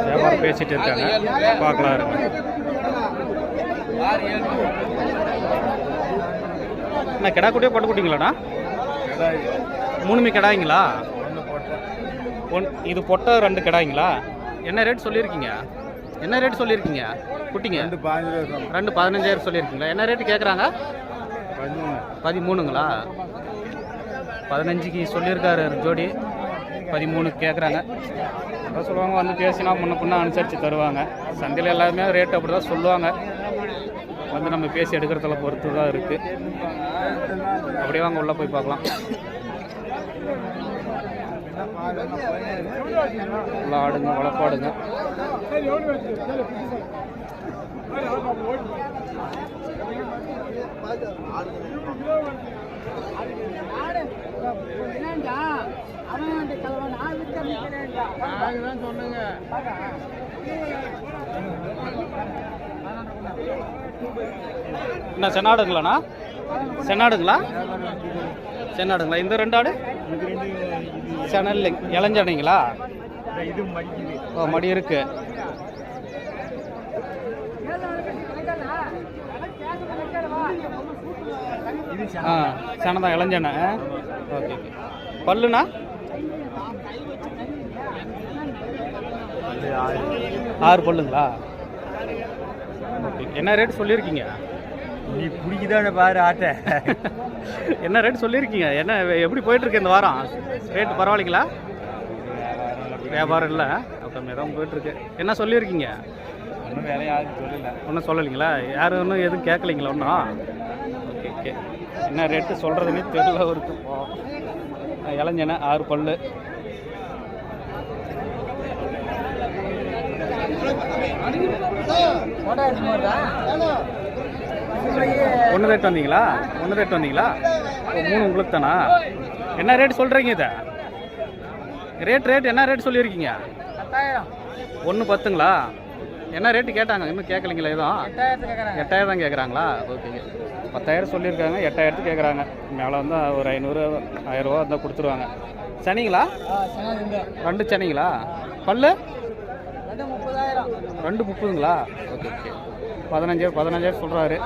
வியாபாரம் பேசிட்டு இருக்காங்க, பார்க்கலாம் இருங்க. என்ன கிடா குட்டியா பொட்டை குட்டிங்களாண்ணா? மூணுமே கிடாய்ங்களா? இது பொட்டை 2 கிடாய்ங்களா? என்ன ரேட் சொல்லியிருக்கீங்க? என்ன ரேட் சொல்லியிருக்கீங்க குட்டிங்க? 2 15,000 சொல்லியிருக்கீங்களா? என்ன ரேட்டு கேட்குறாங்க? 13ங்களா? 15க்கு சொல்லியிருக்காரு ஜோடி, 13 கேட்குறாங்க. அதான் சொல்லுவாங்க, வந்து பேசினா முன்ன பின்ன அனுசரித்து தருவாங்க. சந்தையில் எல்லாருமே ரேட்டு அப்படி தான் சொல்லுவாங்க. வந்து நம்ம பேசி எடுக்கிறதுல பொறுத்து தான் இருக்குது. அப்படியே வாங்க உள்ளே போய் பார்க்கலாம். உள்ள ஆடுங்க, வளர்ப்பாடுங்க. என்ன சென்னாடுங்களாண்ணா? சென்னாடுங்களா? சென்னாடுங்களா? இந்த 2 ஆடு செனல் இளஞ்சனைங்களா? ஓ, மடி இருக்கு. ஆ, செனதான் இளஞ்சனை. ஓகே. பல்லுண்ணா? 6 பல்லுங்களா? ஓகே. என்ன ரேட் சொல்லியிருக்கீங்க? நீ பிடிக்குதான பாரு ஆட்டை. என்ன ரேட் சொல்லியிருக்கீங்க? என்ன எப்படி போயிட்டுருக்கு இந்த வாரம்? ரேட்டு பரவாயில்லைங்களா? வியாபாரம் இல்லை, கம்மியாக தான் போயிட்டுருக்கு. என்ன சொல்லியிருக்கீங்க? ஒன்றும் வேலை யாரும் சொல்லலை. ஒன்றும் சொல்லலைங்களா? யாரும் ஒன்றும் எதுவும் கேட்கலைங்களா ஒன்றும்? Okay okay. என்ன ரேட்டு சொல்கிறதுனே தெரியல இருக்கு. இளஞ்சனை 6 பல்லு. ஒன்று ரேட் வந்தீங்களா? 3 உங்களுக்கு தானா? என்ன ரேட் சொல்கிறீங்க? இதை ரேட் என்ன ரேட் சொல்லியிருக்கீங்க? 1 10ங்களா? என்ன ரேட்டு கேட்டாங்க? இன்னும் கேட்கலைங்களா? எதுவும் 8,000 தான் கேட்குறாங்களா? ஓகேங்க. 10,000 சொல்லியிருக்காங்க, 8,000 கேட்குறாங்க. மேலே வந்து ஒரு 500 1000 ரூபா இருந்தால் கொடுத்துருவாங்க. சனிங்களா? 2 சனிங்களா? பல்லு 2 30ங்களா? Okay okay. 15,000 சொல்கிறாரு.